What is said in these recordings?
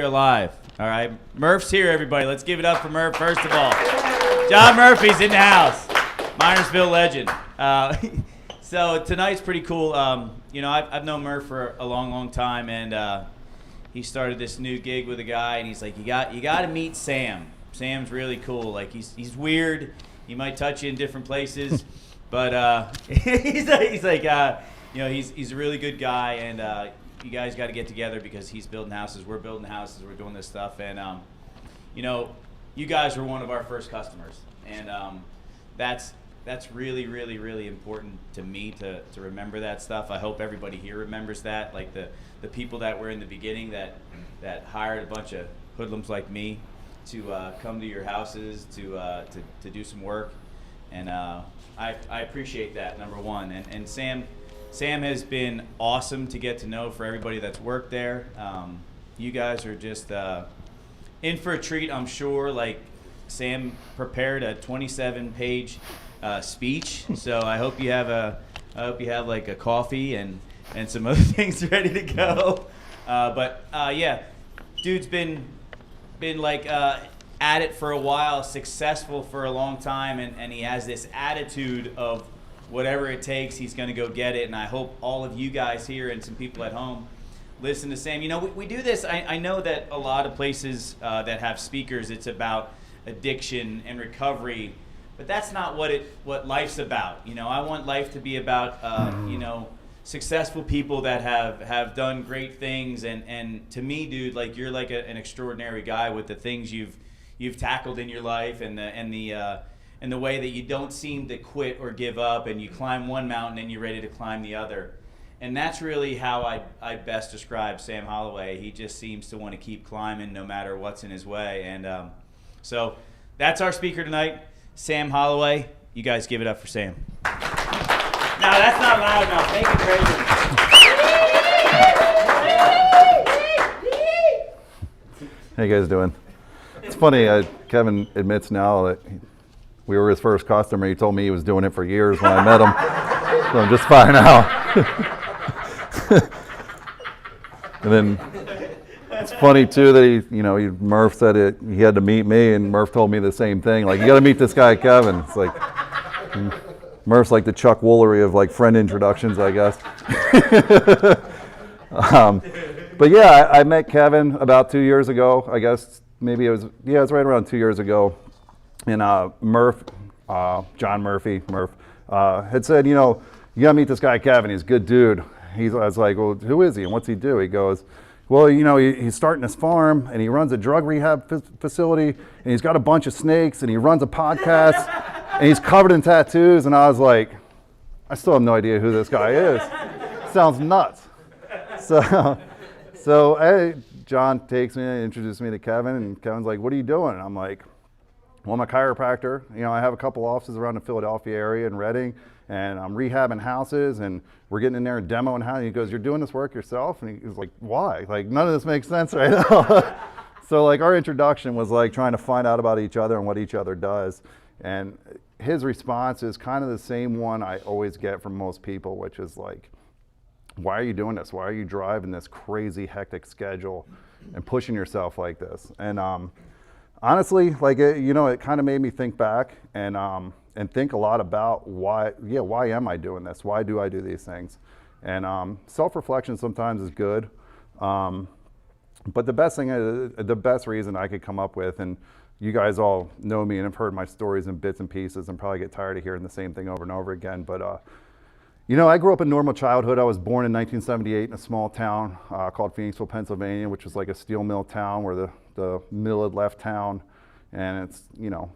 live. All right, Murph's here, everybody. Let's give it up for Murph, first of all. John Murphy's in the house. Minersville legend. So tonight's pretty cool. I've known Murph for a long, long time, and he started this new gig with a guy, and he's like, you got to meet Sam. Sam's really cool. Like he's weird. He might touch you in different places, but he's a really good guy, and you guys got to get together because he's building houses, we're building houses, we're doing this stuff, and you guys were one of our first customers, and that's really, really, really important to me to remember that stuff. I hope everybody here remembers that, like the people that were in the beginning that hired a bunch of hoodlums like me to come to your houses to do some work, and I appreciate that, number one. And Sam has been awesome to get to know for everybody that's worked there. You guys are just in for a treat, I'm sure. Like, Sam prepared a 27-page speech, so I hope you have like a coffee and some other things ready to go. Yeah, dude's been like at it for a while, successful for a long time, and he has this attitude of whatever it takes, he's going to go get it. And I hope all of you guys here and some people at home listen to Sam. We do this. I know that a lot of places that have speakers, it's about addiction and recovery, but that's not what life's about. I want life to be about successful people that have done great things. And to me, dude, like, you're like an extraordinary guy with the things you've tackled in your life, and the way that you don't seem to quit or give up, and you climb one mountain and you're ready to climb the other. And that's really how I best describe Sam Holloway. He just seems to want to keep climbing no matter what's in his way. And so that's our speaker tonight, Sam Holloway. You guys give it up for Sam. No, that's not loud enough. Make it crazy. How you guys doing? It's funny, Kevin admits now that we were his first customer. He told me he was doing it for years when I met him. So I'm just finding out. And then it's funny too that Murph said he had to meet me, and Murph told me the same thing. Like, you got to meet this guy, Kevin. It's like Murph's like the Chuck Woolery of like friend introductions, I guess. But yeah, I met Kevin about 2 years ago. I guess maybe it was right around 2 years ago. And Murph, John Murphy, had said, you gotta meet this guy Kevin. He's a good dude. I was like, well, who is he and what's he do? He goes, well, he's starting this farm, and he runs a drug rehab facility, and he's got a bunch of snakes, and he runs a podcast, and he's covered in tattoos. And I was like, I still have no idea who this guy is. Sounds nuts. So John takes me and introduces me to Kevin, and Kevin's like, what are you doing? And I'm like, well, I'm a chiropractor. I have a couple offices around the Philadelphia area and Reading, and I'm rehabbing houses, and we're getting in there and demoing houses. He goes, you're doing this work yourself? And he was like, why? Like, none of this makes sense right now. So like, our introduction was like trying to find out about each other and what each other does. And his response is kind of the same one I always get from most people, which is like, why are you doing this? Why are you driving this crazy hectic schedule and pushing yourself like this? And honestly, like, it kind of made me think back and think a lot about why am I doing this? Why do I do these things? And self-reflection sometimes is good, but the best reason I could come up with, and you guys all know me and have heard my stories in bits and pieces and probably get tired of hearing the same thing over and over again, but I grew up a normal childhood. I was born in 1978 in a small town called Phoenixville, Pennsylvania, which was like a steel mill town where the mill had left town. And it's,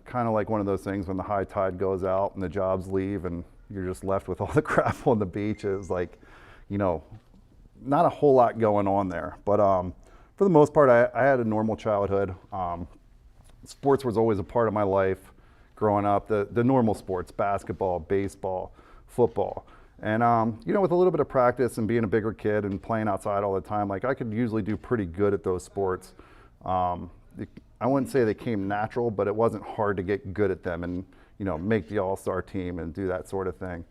kind of like one of those things when the high tide goes out and the jobs leave and you're just left with all the crap on the beach. It's like, not a whole lot going on there. But for the most part, I had a normal childhood. Sports was always a part of my life growing up, the normal sports, basketball, baseball, football. And, with a little bit of practice and being a bigger kid and playing outside all the time, like, I could usually do pretty good at those sports. I wouldn't say they came natural, but it wasn't hard to get good at them and, make the all-star team and do that sort of thing.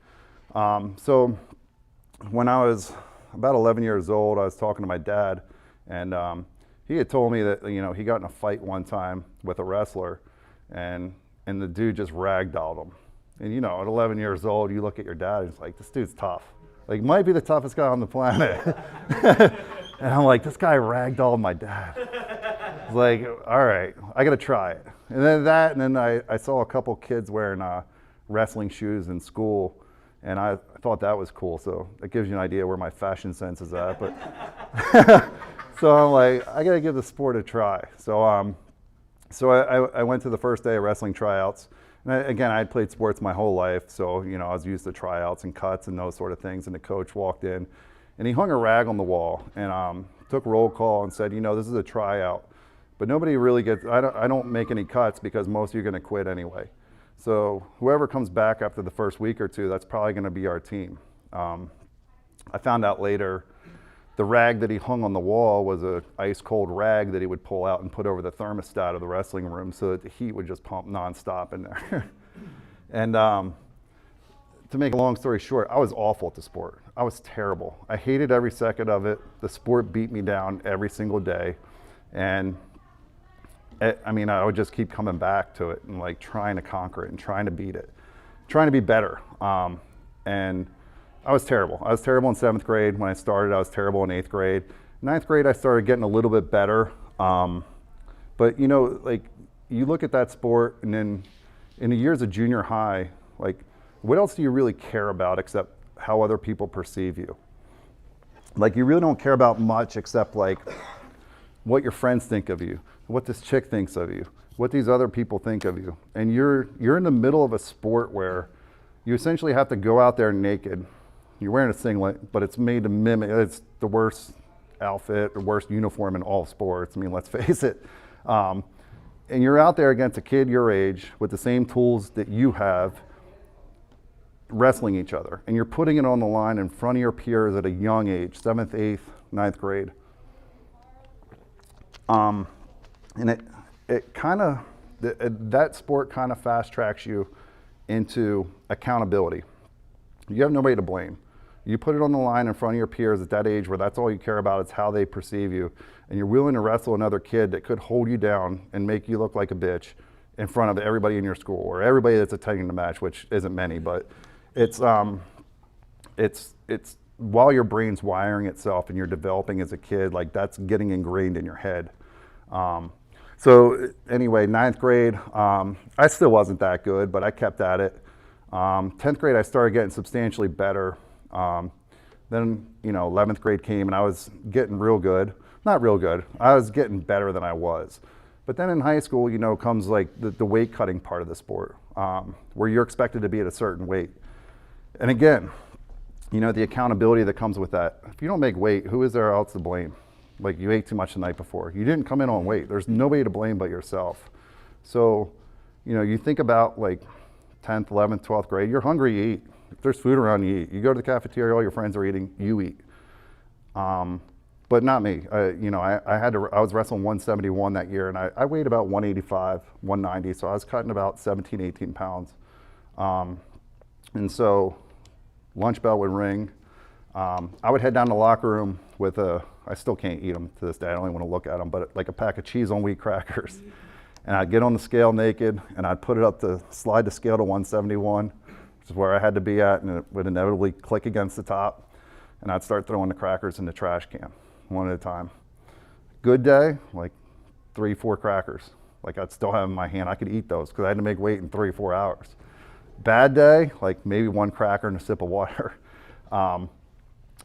So when I was about 11 years old, I was talking to my dad, and he had told me that, you know, he got in a fight one time with a wrestler, and the dude just ragdolled him. And you know, at 11 years old, you look at your dad and it's like, this dude's tough. Like, might be the toughest guy on the planet. And I'm like, this guy ragdolled my dad. It's like, all right, I gotta try it. And then I saw a couple kids wearing wrestling shoes in school, and I thought that was cool. So that gives you an idea where my fashion sense is at. But so I'm like, I gotta give the sport a try. So I went to the first day of wrestling tryouts. And again, I had played sports my whole life, so you know, I was used to tryouts and cuts and those sort of things. And the coach walked in, and he hung a rag on the wall and took roll call and said, you know, this is a tryout, but nobody really gets. I don't make any cuts because most of you are going to quit anyway. So whoever comes back after the first week or two, that's probably going to be our team. I found out later, the rag that he hung on the wall was a ice cold rag that he would pull out and put over the thermostat of the wrestling room so that the heat would just pump nonstop in there. And to make a long story short, I was awful at the sport. I was terrible. I hated every second of it. The sport beat me down every single day. And I mean, I would just keep coming back to it and like trying to conquer it and trying to beat it, trying to be better. And I was terrible. I was terrible in 7th grade. When I started, I was terrible in 8th grade. 9th grade, I started getting a little bit better. But you know, like you look at that sport, and then in the years of junior high, like what else do you really care about except how other people perceive you? Like you really don't care about much except like what your friends think of you, what this chick thinks of you, what these other people think of you. And you're in the middle of a sport where you essentially have to go out there naked. You're wearing a singlet, but it's made to mimic, it's the worst outfit, the worst uniform in all sports. I mean, let's face it. And you're out there against a kid your age with the same tools that you have, wrestling each other. And you're putting it on the line in front of your peers at a young age, 7th, 8th, 9th grade. And it kind of, that sport kind of fast tracks you into accountability. You have nobody to blame. You put it on the line in front of your peers at that age where that's all you care about is how they perceive you, and you're willing to wrestle another kid that could hold you down and make you look like a bitch in front of everybody in your school or everybody that's attending the match, which isn't many, but it's while your brain's wiring itself and you're developing as a kid, like that's getting ingrained in your head. So anyway, 9th grade, I still wasn't that good, but I kept at it. 10th grade, I started getting substantially better. Then, you know, 11th grade came and I was getting real good. Not real good. I was getting better than I was. But then in high school, you know, comes like the weight cutting part of the sport, where you're expected to be at a certain weight. And again, you know, the accountability that comes with that. If you don't make weight, who is there else to blame? Like you ate too much the night before. You didn't come in on weight. There's nobody to blame but yourself. So, you know, you think about like 10th, 11th, 12th grade, you're hungry, you eat. If there's food around, you eat. You go to the cafeteria, all your friends are eating, you eat. But not me. You know, I was wrestling 171 that year, and I weighed about 185, 190, so I was cutting about 17, 18 pounds. And so lunch bell would ring. I would head down to the locker room with I still can't eat them to this day, I don't even want to look at them, but like a pack of cheese on wheat crackers. And I'd get on the scale naked, and I'd put it up to slide the scale to 171, which is where I had to be at, and it would inevitably click against the top. And I'd start throwing the crackers in the trash can, one at a time. Good day, like 3, 4 crackers. Like I'd still have them in my hand. I could eat those because I had to make weight in 3, 4 hours. Bad day, like maybe 1 cracker and a sip of water.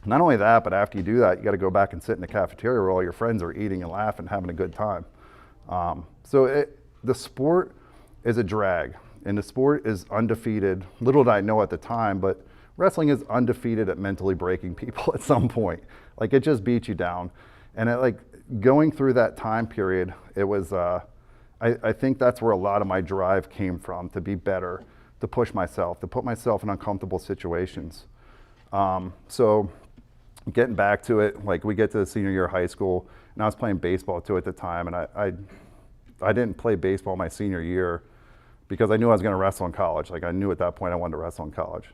Not only that, but after you do that, you got to go back and sit in the cafeteria where all your friends are eating and laughing, having a good time. So the sport is a drag, and the sport is undefeated. Little did I know at the time, but wrestling is undefeated at mentally breaking people at some point. Like it just beats you down. And like going through that time period, it was, I think that's where a lot of my drive came from, to be better, to push myself, to put myself in uncomfortable situations. So getting back to it, like we get to the senior year of high school, and I was playing baseball too at the time, and I didn't play baseball my senior year because I knew I was going to wrestle in college. Like I knew at that point I wanted to wrestle in college.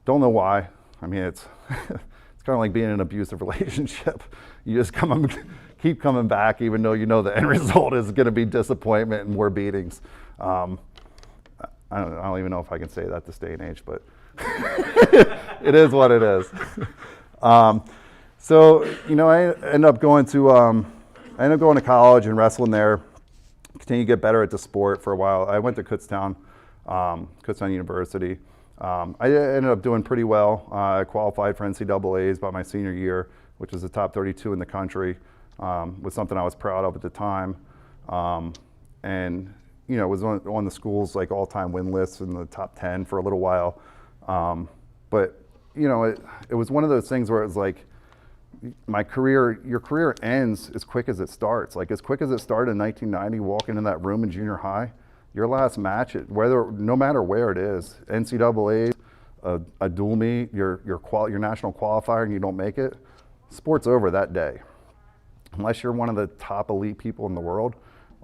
Don't know why. I mean, it's it's kind of like being in an abusive relationship. You just keep coming back even though you know the end result is going to be disappointment and more beatings. I don't even know if I can say that this day and age, but it is what it is. So, you know, I ended up going to college and wrestling there, continued to get better at the sport for a while. I went to Kutztown University. I ended up doing pretty well. I qualified for NCAAs by my senior year, which was the top 32 in the country. Was something I was proud of at the time. And, you know, was on the school's like all-time win lists in the top 10 for a little while. But, you know, it was one of those things where it was like, your career ends as quick as it starts. Like as quick as it started in 1990, walking in that room in junior high, your last match, no matter where it is, NCAA, a dual meet, your national qualifier, and you don't make it, sport's over that day. Unless you're one of the top elite people in the world,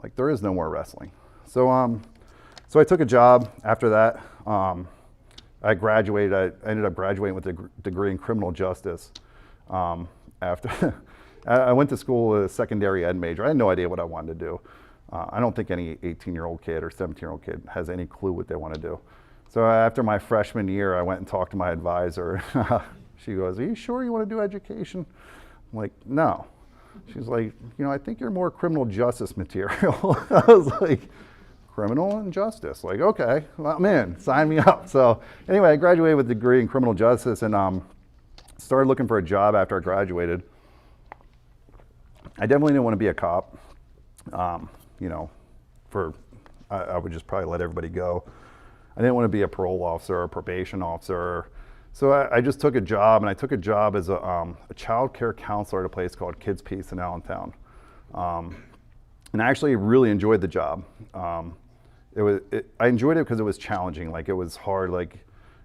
like there is no more wrestling. So I took a job after that. I graduated. I ended up graduating with a degree in criminal justice. After I went to school as a secondary ed major. I had no idea what I wanted to do. I don't think any 18-year-old kid or 17-year-old kid has any clue what they want to do. So after my freshman year, I went and talked to my advisor. She goes, "Are you sure you want to do education?" I'm like, "No." She's like, "You know, I think you're more criminal justice material." I was like, criminal and justice? Like, okay, well, I'm in, sign me up. So anyway, I graduated with a degree in criminal justice and started looking for a job after I graduated. I definitely didn't want to be a cop. You know, I would just probably let everybody go. I didn't want to be a parole officer or a probation officer. So I just took a job, and I took a job as a child care counselor at a place called Kids Peace in Allentown. And I actually really enjoyed the job. I enjoyed it because it was challenging. Like it was hard. Like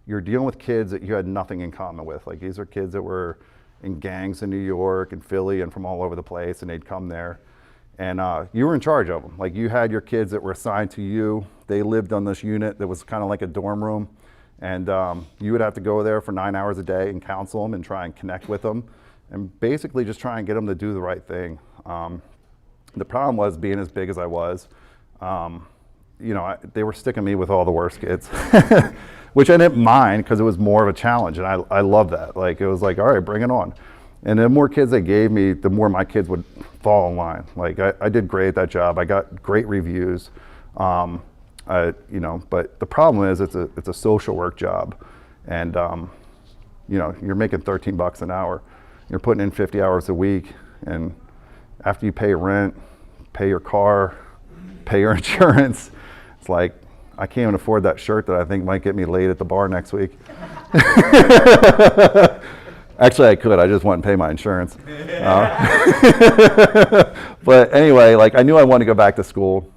you're dealing with kids that you had nothing in common with. Like these are kids that were in gangs in New York and Philly and from all over the place, and they'd come there. And you were in charge of them. Like you had your kids that were assigned to you. They lived on this unit that was kind of like a dorm room. And you would have to go there for 9 hours a day and counsel them and try and connect with them and basically just try and get them to do the right thing. The problem was being as big as I was, you know, they were sticking me with all the worst kids, which I didn't mind because it was more of a challenge. And I love that. Like, it was like, all right, bring it on. And the more kids they gave me, the more my kids would fall in line. Like I did great at that job. I got great reviews. You know, but the problem is it's a social work job, and you know, you're making $13 an hour. You're putting in 50 hours a week, and after you pay rent, pay your car, pay your insurance, it's like I can't even afford that shirt that I think might get me laid at the bar next week. Actually, I could. I just went and pay my insurance. But anyway, like I knew I wanted to go back to school.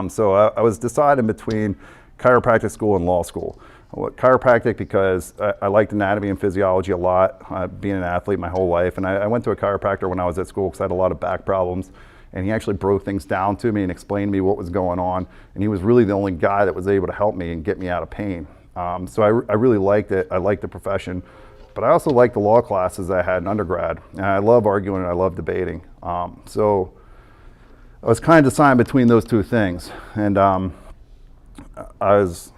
So I was deciding between chiropractic school and law school. Chiropractic because I liked anatomy and physiology a lot, being an athlete my whole life. And I went to a chiropractor when I was at school because I had a lot of back problems. And he actually broke things down to me and explained to me what was going on. And he was really the only guy that was able to help me and get me out of pain. So I really liked it. I liked the profession. But I also liked the law classes I had in undergrad. And I love arguing and I love debating. So I was kind of deciding between those two things. And I was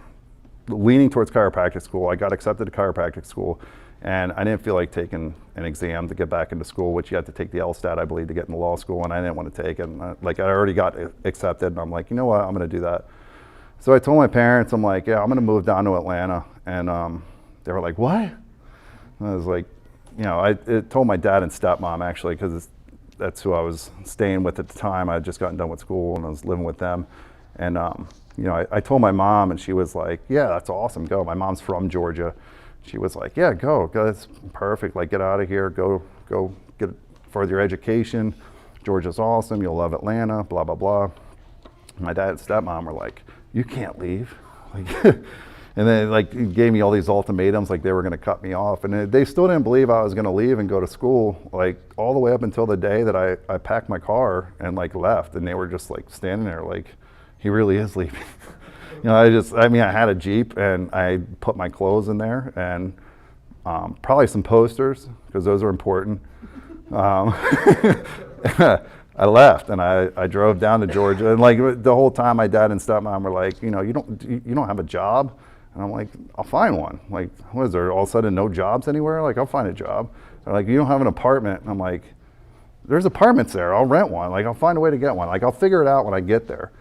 leaning towards chiropractic school. I got accepted to chiropractic school, and I didn't feel like taking an exam to get back into school, which you have to take the LSAT, I believe, to get into law school, and I didn't want to take it. And like I already got accepted, and I'm like, you know what, I'm going to do that. So I told my parents, I'm like, yeah, I'm going to move down to Atlanta. And they were like, what? And I was like, you know, I told my dad and stepmom, actually, because that's who I was staying with at the time. I had just gotten done with school, and I was living with them. And you know, I told my mom, and she was like, yeah, that's awesome, go. My mom's from Georgia. She was like, yeah, go, that's perfect. Like, get out of here, go get further your education. Georgia's awesome, you'll love Atlanta, blah, blah, blah. My dad and stepmom were like, you can't leave. Like, and then like gave me all these ultimatums, like they were gonna cut me off. And they still didn't believe I was gonna leave and go to school, like all the way up until the day that I packed my car and like left. And they were just like standing there like, he really is leaving. You know, I had a Jeep and I put my clothes in there and probably some posters because those are important. I left and I drove down to Georgia, and like the whole time my dad and stepmom were like, you know, you don't have a job? And I'm like, I'll find one. Like, what is there all of a sudden no jobs anywhere? Like, I'll find a job. They're like, you don't have an apartment? And I'm like, there's apartments there. I'll rent one. Like, I'll find a way to get one. Like, I'll figure it out when I get there.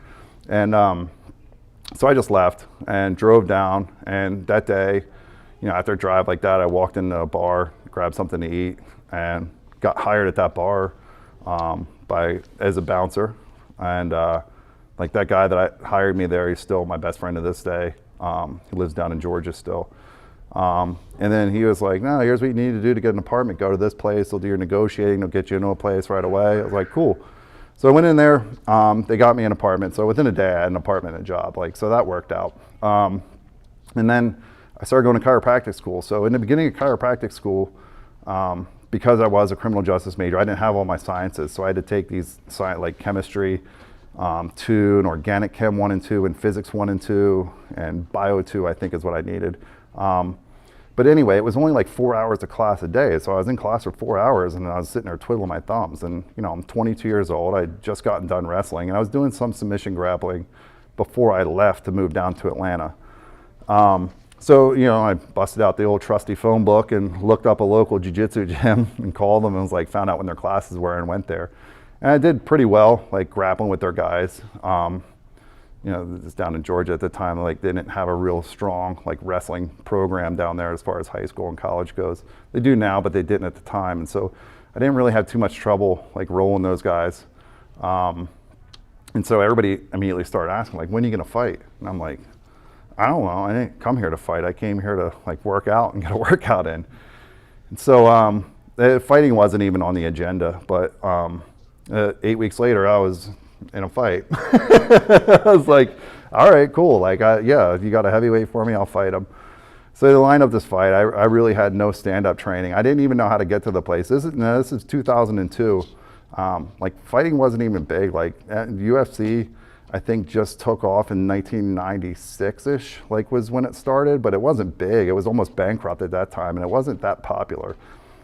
And so I just left and drove down. And that day, you know, after a drive like that, I walked into a bar, grabbed something to eat, and got hired at that bar as a bouncer. And like that guy that hired me there, he's still my best friend to this day. He lives down in Georgia still. And then he was like, no, here's what you need to do to get an apartment. Go to this place, they'll do your negotiating, they'll get you into a place right away. I was like, cool. So I went in there, they got me an apartment. So within a day I had an apartment and a job, like, so that worked out. And then I started going to chiropractic school. So in the beginning of chiropractic school, because I was a criminal justice major, I didn't have all my sciences. So I had to take these like chemistry 2 and organic chem 1 and 2 and physics 1 and 2 and bio 2, I think is what I needed. But anyway, it was only like 4 hours of class a day. So I was in class for 4 hours and I was sitting there twiddling my thumbs. And you know, I'm 22 years old. I'd just gotten done wrestling and I was doing some submission grappling before I left to move down to Atlanta. So, you know, I busted out the old trusty phone book and looked up a local jiu-jitsu gym and called them and was like, found out when their classes were and went there. And I did pretty well, like grappling with their guys. You know, it's down in Georgia at the time, like they didn't have a real strong like wrestling program down there as far as high school and college goes. They do now, but they didn't at the time. And so I didn't really have too much trouble like rolling those guys. And so everybody immediately started asking, like, when are you gonna fight? And I'm like, I don't know, I didn't come here to fight. I came here to like work out and get a workout in. And so fighting wasn't even on the agenda, but 8 weeks later, I was in a fight. I was like, all right, cool. Like, yeah, if you got a heavyweight for me, I'll fight him. So they lined up this fight. I really had no stand-up training. I didn't even know how to get to the place. This is 2002. Like, fighting wasn't even big. Like, UFC, I think, just took off in 1996-ish, like, was when it started, but it wasn't big. It was almost bankrupt at that time, and it wasn't that popular.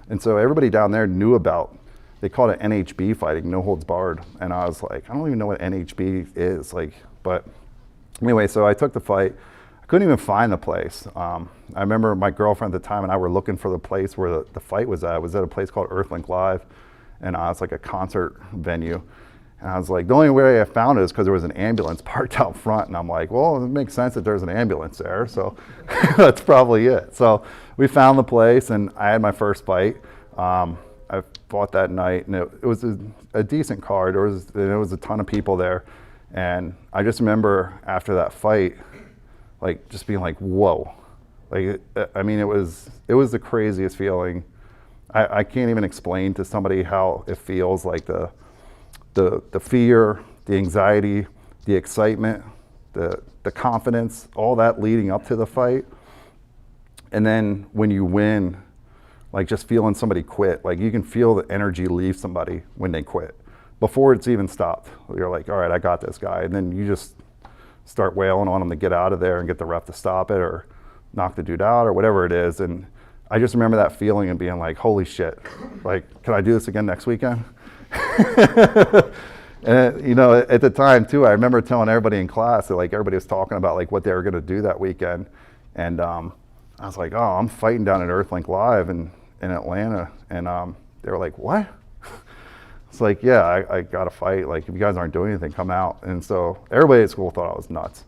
And so everybody down there knew about, they called it NHB fighting, no holds barred. And I was like, I don't even know what NHB is, like, but anyway, so I took the fight. I couldn't even find the place. I remember my girlfriend at the time and I were looking for the place where the fight was at. It was at a place called Earthlink Live, and it's like a concert venue. And I was like, the only way I found it is because there was an ambulance parked out front. And I'm like, well, it makes sense that there's an ambulance there. So that's probably it. So we found the place and I had my first fight. I fought that night and it was a decent card. There was a ton of people there. And I just remember after that fight, like just being like, whoa. Like, I mean, it was the craziest feeling. I can't even explain to somebody how it feels, like the fear, the anxiety, the excitement, the confidence, all that leading up to the fight. And then when you win, like just feeling somebody quit, like you can feel the energy leave somebody when they quit. Before it's even stopped, you're like, all right, I got this guy. And then you just start wailing on them to get out of there and get the ref to stop it or knock the dude out or whatever it is. And I just remember that feeling and being like, holy shit, like, can I do this again next weekend? And you know, at the time too, I remember telling everybody in class that like everybody was talking about like what they were going to do that weekend, and I was like, oh, I'm fighting down at Earthlink Live in Atlanta, and they were like, what? It's like, yeah, I got to fight. Like, if you guys aren't doing anything, come out. And so everybody at school thought I was nuts.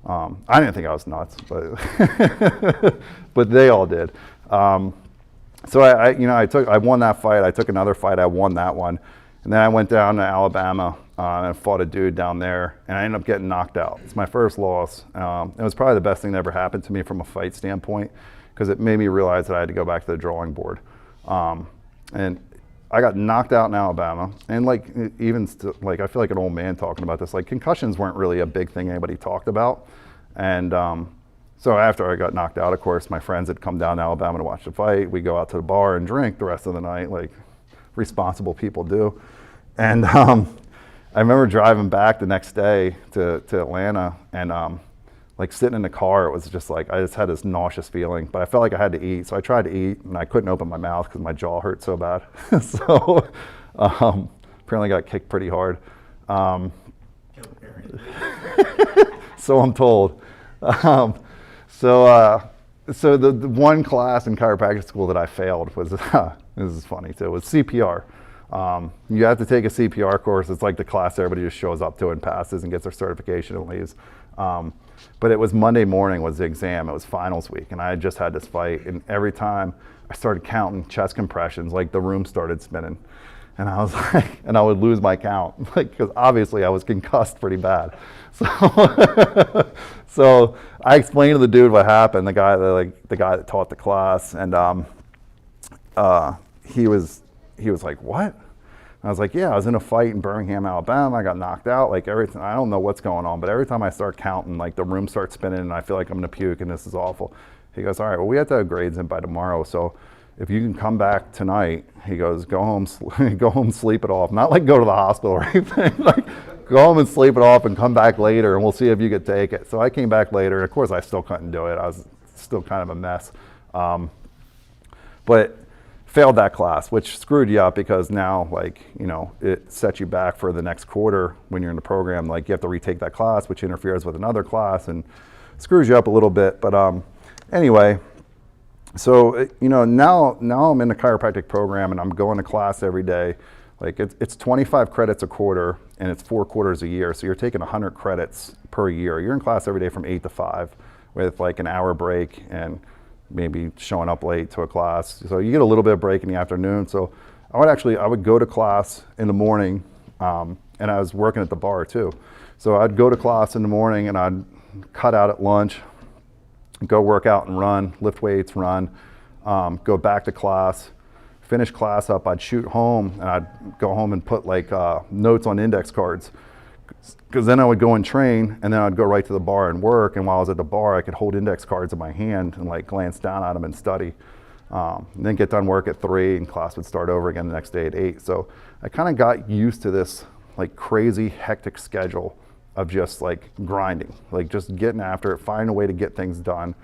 I didn't think I was nuts, but but they all did. So I won that fight. I took another fight. I won that one. And then I went down to Alabama and fought a dude down there, and I ended up getting knocked out. It's my first loss. It was probably the best thing that ever happened to me from a fight standpoint, because it made me realize that I had to go back to the drawing board. And I got knocked out in Alabama, and like like I feel like an old man talking about this. Like, concussions weren't really a big thing anybody talked about, and so after I got knocked out, of course, my friends had come down to Alabama to watch the fight. We go out to the bar and drink the rest of the night, like responsible people do. And I remember driving back the next day to Atlanta, and like sitting in the car, it was just like, I just had this nauseous feeling, but I felt like I had to eat. So I tried to eat and I couldn't open my mouth because my jaw hurt so bad. So Apparently got kicked pretty hard. So I'm told. So the one class in chiropractic school that I failed was, this is funny too, was CPR. You have to take a CPR course. It's like the class everybody just shows up to and passes and gets their certification and leaves. But it was Monday morning was the exam. It was finals week, and I had just had this fight. And every time I started counting chest compressions, like the room started spinning. And I was like, and I would lose my count, like, because obviously I was concussed pretty bad. So, so I explained to the dude what happened, the guy that taught the class, and he was like, what? And I was like, yeah, I was in a fight in Birmingham, Alabama. I got knocked out, like everything. I don't know what's going on, but every time I start counting, like the room starts spinning, and I feel like I'm gonna puke, and this is awful. He goes, all right, well, we have to have grades in by tomorrow, so if you can come back tonight, he goes, go home, sleep it off. Not like go to the hospital or anything. Like, go home and sleep it off and come back later, and we'll see if you could take it. So I came back later, and of course I still couldn't do it. I was still kind of a mess. But failed that class, which screwed you up because now, like, you know, it sets you back for the next quarter when you're in the program. Like, you have to retake that class, which interferes with another class and screws you up a little bit. But anyway, so, you know, now I'm in the chiropractic program and I'm going to class every day. Like, it's 25 credits a quarter and it's 4 quarters a year. So you're taking 100 credits per year. You're in class every day from 8 to 5 with like an hour break and maybe showing up late to a class. So you get a little bit of break in the afternoon. So I would go to class in the morning, and I was working at the bar too. So I'd go to class in the morning and I'd cut out at lunch, go work out and run, lift weights, run, go back to class, finish class up, I'd shoot home, and I'd go home and put like notes on index cards. Because then I would go and train, and then I'd go right to the bar and work, and while I was at the bar, I could hold index cards in my hand and like glance down at them and study. And then get done work at 3, and class would start over again the next day at 8. So I kind of got used to this like crazy hectic schedule of just like grinding, like just getting after it, finding a way to get things done.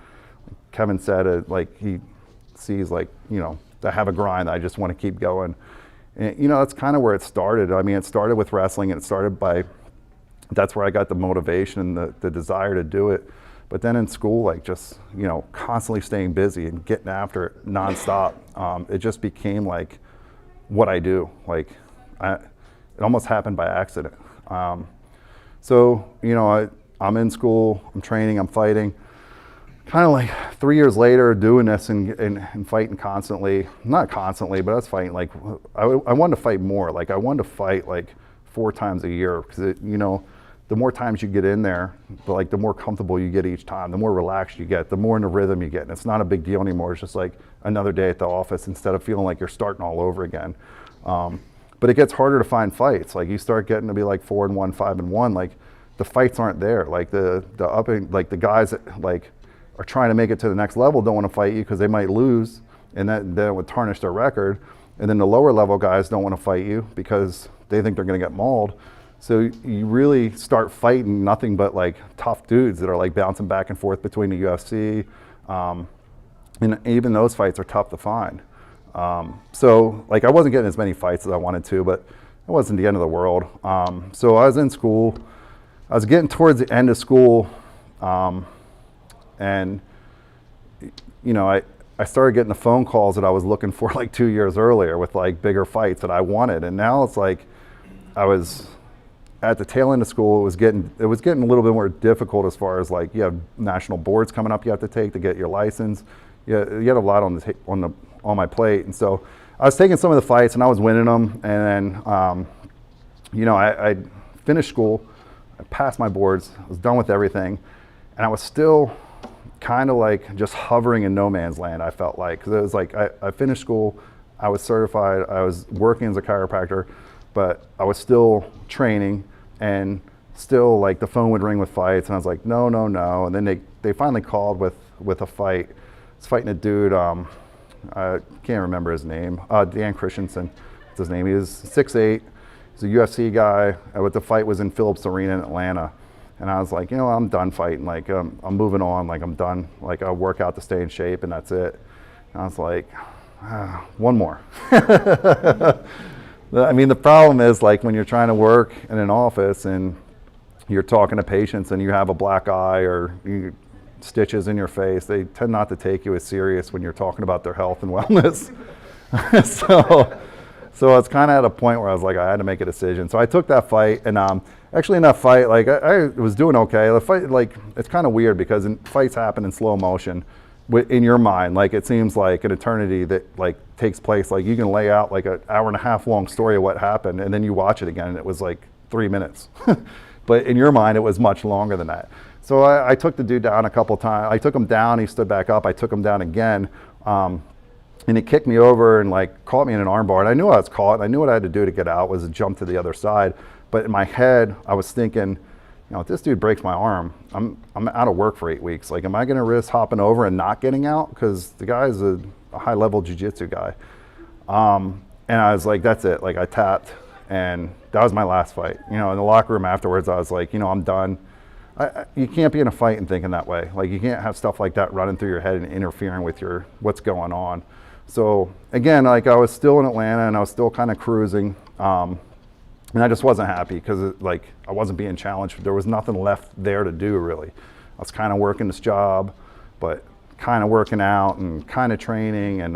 Kevin said, like he sees like, you know, I have a grind, I just want to keep going. And you know, that's kind of where it started. I mean, it started with wrestling, and it started by, that's where I got the motivation and the desire to do it. But then in school, like just, you know, constantly staying busy and getting after it nonstop, it just became like what I do. Like, it almost happened by accident. So, you know, I'm in school, I'm training, I'm fighting. Kind of like 3 years later doing this and fighting constantly, not constantly, but I was fighting like, I wanted to fight more. Like I wanted to fight like 4 times a year because, you know, the more times you get in there, the more comfortable you get each time, the more relaxed you get, the more in the rhythm you get. And it's not a big deal anymore. It's just like another day at the office instead of feeling like you're starting all over again. But it gets harder to find fights. Like you start getting to be like 4-1, 5-1, like the fights aren't there. Like the guys that like are trying to make it to the next level don't want to fight you because they might lose, and then it would tarnish their record. And then the lower level guys don't want to fight you because they think they're going to get mauled. So you really start fighting nothing but like tough dudes that are like bouncing back and forth between the UFC. And even those fights are tough to find. So like I wasn't getting as many fights as I wanted to, but it wasn't the end of the world. So I was in school. I was getting towards the end of school, and you know, I started getting the phone calls that I was looking for like 2 years earlier with like bigger fights that I wanted. And now it's like I was at the tail end of school. It was getting a little bit more difficult as far as like you have national boards coming up you have to take to get your license. You had a lot on my plate, and so I was taking some of the fights and I was winning them. And then you know, I finished school, I passed my boards, I was done with everything, and I was still kind of like just hovering in no man's land. I felt like, because it was like I finished school, I was certified, I was working as a chiropractor, but I was still training, and still like the phone would ring with fights, and I was like, no. And then they finally called with a fight. I was fighting a dude, I can't remember his name, Dan Christensen, that's his name. He was 6'8", he's a UFC guy. The fight was in Phillips Arena in Atlanta. And I was like, you know, I'm done fighting. Like, I'm moving on. Like, I'm done. Like, I'll work out to stay in shape, and that's it. And I was like, one more. I mean, the problem is like when you're trying to work in an office and you're talking to patients and you have a black eye or stitches in your face, they tend not to take you as serious when you're talking about their health and wellness. So it's kind of at a point where I was like, I had to make a decision. So I took that fight, and actually in that fight, like I was doing okay. The fight, like, it's kind of weird because fights happen in slow motion in your mind. Like, it seems like an eternity that like takes place. Like, you can lay out like an hour and a half long story of what happened, and then you watch it again and it was like 3 minutes. But in your mind, it was much longer than that. So I took the dude down a couple times. I took him down, he stood back up. I took him down again. And he kicked me over and like caught me in an armbar. And I knew I was caught, and I knew what I had to do to get out was to jump to the other side. But in my head, I was thinking, you know, if this dude breaks my arm, I'm out of work for 8 weeks. Like, am I gonna risk hopping over and not getting out? Because the guy is a high-level jiu-jitsu guy. And I was like, that's it. Like, I tapped, and that was my last fight. You know, in the locker room afterwards, I was like, you know, I'm done. You can't be in a fight and thinking that way. Like, you can't have stuff like that running through your head and interfering with what's going on. So again, like, I was still in Atlanta and I was still kind of cruising, and I just wasn't happy because like I wasn't being challenged. There was nothing left there to do really. I was kind of working this job, but kind of working out and kind of training, and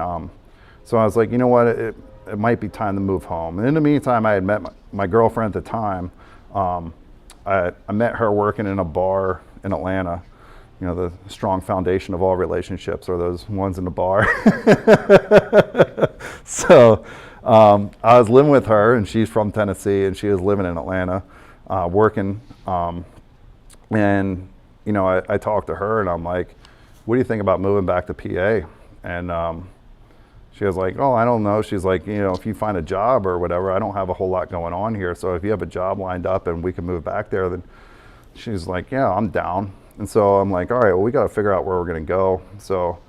so I was like, you know what, it might be time to move home. And in the meantime, I had met my girlfriend at the time. I met her working in a bar in Atlanta. You know, the strong foundation of all relationships are those ones in the bar. So I was living with her, and she's from Tennessee, and she was living in Atlanta, working. And, you know, I talked to her, and I'm like, what do you think about moving back to PA? And she was like, oh, I don't know. She's like, you know, if you find a job or whatever, I don't have a whole lot going on here. So if you have a job lined up and we can move back there, then she's like, yeah, I'm down. And so I'm like, all right, well, we got to figure out where we're going to go. So,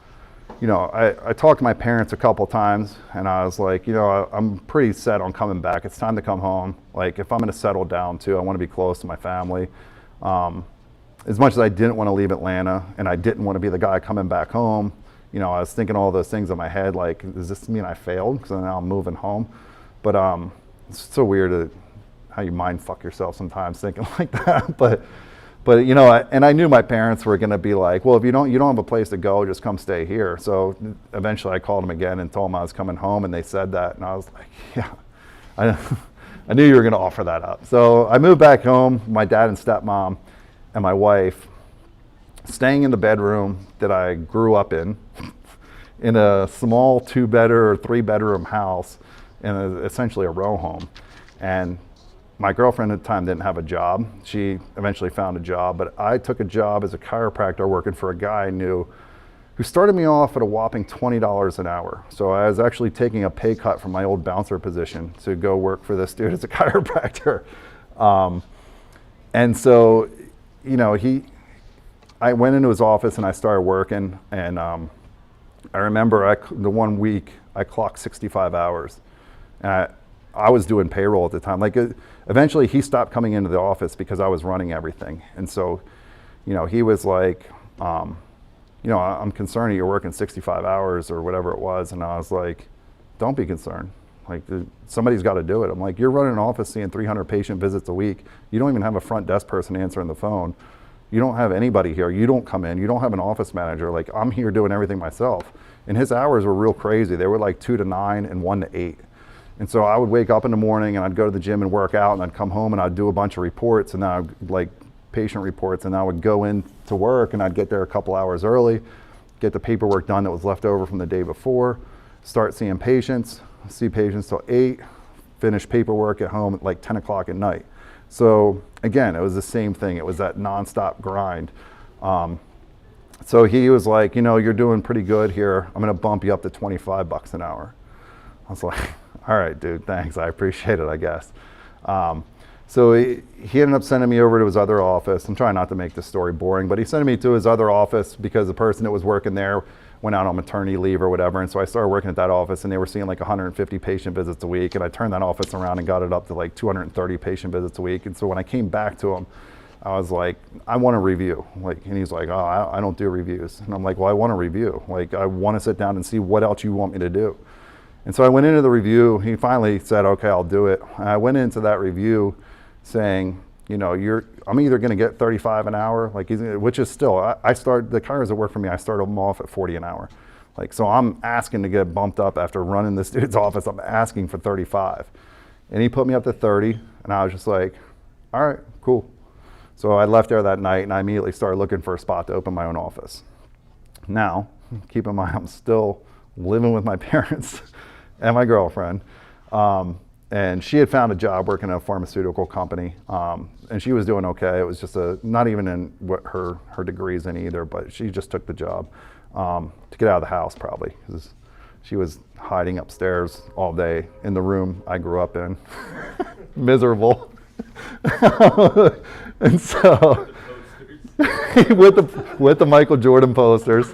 you know, I talked to my parents a couple times, and I was like, you know, I'm pretty set on coming back. It's time to come home. Like, if I'm going to settle down too, I want to be close to my family. As much as I didn't want to leave Atlanta, and I didn't want to be the guy coming back home, you know, I was thinking all those things in my head, like, does this mean I failed? Because now I'm moving home. But it's so weird how you mind fuck yourself sometimes thinking like that. But you know, and I knew my parents were going to be like, well, if you don't have a place to go, just come stay here. So eventually I called them again and told them I was coming home, and they said that, and I was like, yeah, I knew you were going to offer that up. So I moved back home, my dad and stepmom and my wife, staying in the bedroom that I grew up in a small 2-bedroom or 3-bedroom house in essentially a row home. And my girlfriend at the time didn't have a job. She eventually found a job, but I took a job as a chiropractor working for a guy I knew who started me off at a whopping $20 an hour. So I was actually taking a pay cut from my old bouncer position to go work for this dude as a chiropractor. And so, you know, I went into his office and I started working, and I remember the 1 week I clocked 65 hours. And I was doing payroll at the time. Like, eventually he stopped coming into the office because I was running everything. And so, you know, he was like, you know, I'm concerned you're working 65 hours or whatever it was. And I was like, don't be concerned. Like, somebody's got to do it. I'm like, you're running an office seeing 300 patient visits a week. You don't even have a front desk person answering the phone. You don't have anybody here. You don't come in. You don't have an office manager. Like, I'm here doing everything myself. And his hours were real crazy. They were like 2 to 9 and 1 to 8. And so I would wake up in the morning and I'd go to the gym and work out, and I'd come home and I'd do a bunch of reports, and then I'd, like, patient reports, and I would go in to work and I'd get there a couple hours early, get the paperwork done that was left over from the day before, start seeing patients, see patients till 8, finish paperwork at home at like 10 o'clock at night. So again, it was the same thing. It was that nonstop grind. So he was like, you know, you're doing pretty good here. I'm going to bump you up to $25 an hour. I was like, all right, dude, thanks. I appreciate it, I guess. So he ended up sending me over to his other office. I'm trying not to make this story boring, but he sent me to his other office because the person that was working there went out on maternity leave or whatever. And so I started working at that office, and they were seeing like 150 patient visits a week. And I turned that office around and got it up to like 230 patient visits a week. And so when I came back to him, I was like, I want a review. Like, and he's like, oh, I don't do reviews. And I'm like, well, I want a review. Like, I want to sit down and see what else you want me to do. And so I went into the review. He finally said, okay, I'll do it. And I went into that review saying, you know, I'm either going to get 35 an hour, like, which is still, I start, the chiros that work for me, I start them off at 40 an hour. Like, so I'm asking to get bumped up after running this dude's office. I'm asking for 35. And he put me up to 30, and I was just like, all right, cool. So I left there that night, and I immediately started looking for a spot to open my own office. Now, keep in mind, I'm still living with my parents and my girlfriend. And she had found a job working at a pharmaceutical company, and she was doing okay. It was just not even in what her degree's in either, but she just took the job to get out of the house probably, because she was hiding upstairs all day in the room I grew up in, miserable. And so, with the Michael Jordan posters,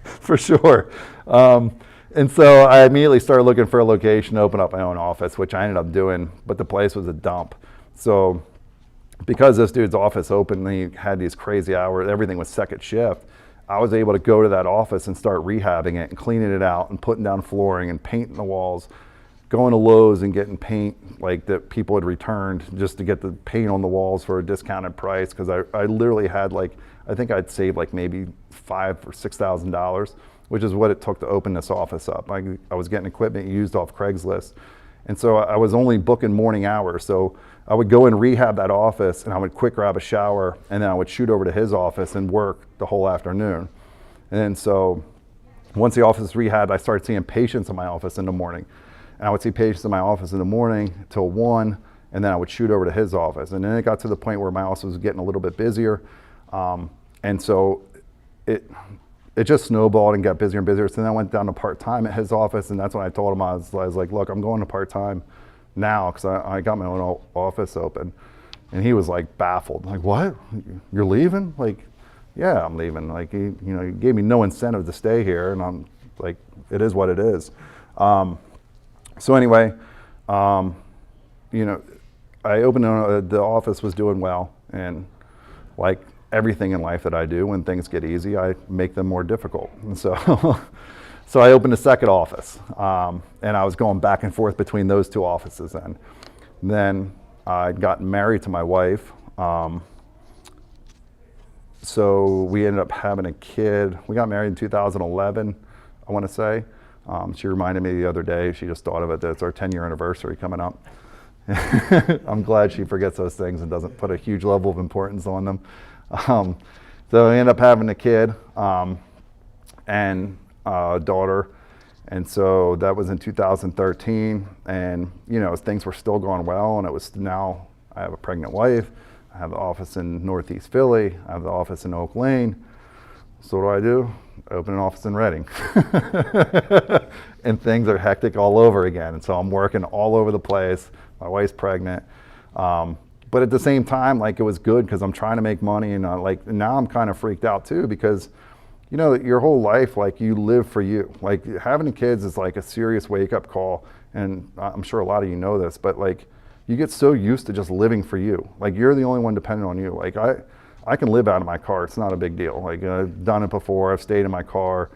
for sure. And so I immediately started looking for a location to open up my own office, which I ended up doing, but the place was a dump. So because this dude's office opened, he had these crazy hours, everything was second shift, I was able to go to that office and start rehabbing it and cleaning it out and putting down flooring and painting the walls, going to Lowe's and getting paint like that people had returned just to get the paint on the walls for a discounted price, because I literally had I think I'd saved like maybe $5,000 or $6,000, which is what it took to open this office up. I was getting equipment used off Craigslist. And so I was only booking morning hours. So I would go and rehab that office, and I would quick grab a shower, and then I would shoot over to his office and work the whole afternoon. And then so once the office was rehabbed, I started seeing patients in my office in the morning. And I would see patients in my office in the morning till 1, and then I would shoot over to his office. And then it got to the point where my office was getting a little bit busier. And so it just snowballed and got busier and busier. So then I went down to part-time at his office, and that's when I told him, I was like, look, I'm going to part-time now, because I got my own office open. And he was like baffled, like, what? You're leaving? Like, yeah, I'm leaving. Like, he gave me no incentive to stay here, and I'm like, it is what it is. So anyway, I opened the office was doing well, and like everything in life that I do, when things get easy, I make them more difficult. And so, so I opened a second office, and I was going back and forth between those two offices. Then I'd gotten married to my wife, so we ended up having a kid. We got married in 2011, I want to say. She reminded me the other day, she just thought of it, that it's our 10-year anniversary coming up. I'm glad she forgets those things and doesn't put a huge level of importance on them. So we ended up having a kid and a daughter. And so that was in 2013. And, things were still going well. And it was now, I have a pregnant wife. I have the office in Northeast Philly. I have the office in Oak Lane. So what do? I open an office in Reading. And things are hectic all over again. And so I'm working all over the place. My wife's pregnant. But at the same time, like, it was good because I'm trying to make money, and now I'm kind of freaked out too, because your whole life, like, you live for you. Like, having kids is like a serious wake-up call, and I'm sure a lot of you know this, but like, you get so used to just living for you. Like, you're the only one dependent on you. Like, I can live out of my car. It's not a big deal. Like, I've done it before. I've stayed in my car.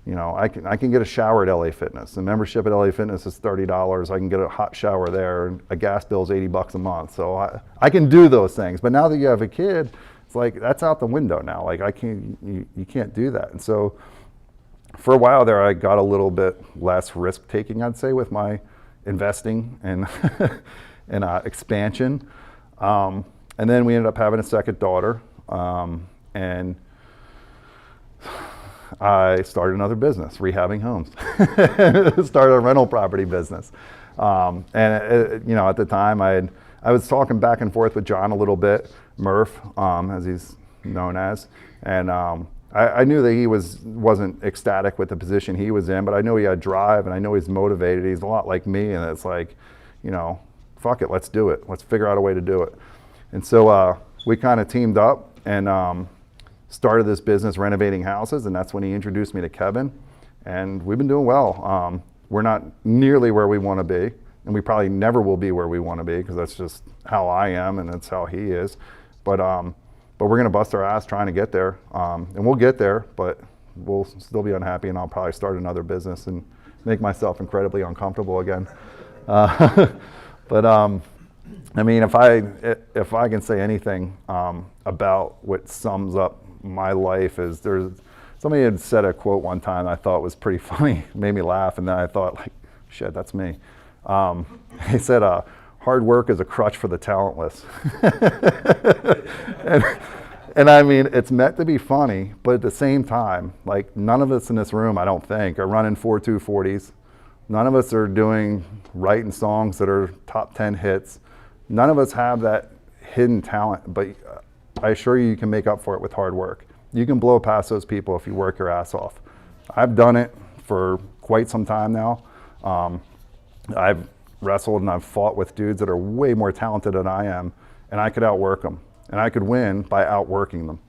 I can get a shower at LA Fitness. The membership at LA Fitness is $30. I can get a hot shower there, and a gas bill is $80 a month. So I can do those things. But now that you have a kid, it's like, that's out the window now. Like, you can't do that. And so for a while there, I got a little bit less risk taking, I'd say, with my investing and and expansion. And then we ended up having a second daughter, and I started another business, rehabbing homes. Started a rental property business. And at the time I was talking back and forth with John a little bit, Murph, as he's known as. And I knew that he wasn't ecstatic with the position he was in, but I knew he had drive, and I know he's motivated. He's a lot like me, and it's like, fuck it, let's do it. Let's figure out a way to do it. And so we kind of teamed up and started this business renovating houses, and that's when he introduced me to Kevin, and we've been doing well. We're not nearly where we want to be, and we probably never will be where we want to be, because that's just how I am and that's how he is. But we're going to bust our ass trying to get there, and we'll get there, but we'll still be unhappy, and I'll probably start another business and make myself incredibly uncomfortable again. But I mean, if I can say anything about what sums up my life, is somebody had said a quote one time I thought was pretty funny, made me laugh, and then I thought, like, shit, that's me. He said, hard work is a crutch for the talentless. And I mean, it's meant to be funny, but at the same time, like, none of us in this room, I don't think, are running 4.240s. None of us are writing songs that are top 10 hits. None of us have that hidden talent, but I assure you, you can make up for it with hard work. You can blow past those people if you work your ass off. I've done it for quite some time now. I've wrestled and I've fought with dudes that are way more talented than I am, and I could outwork them. And I could win by outworking them.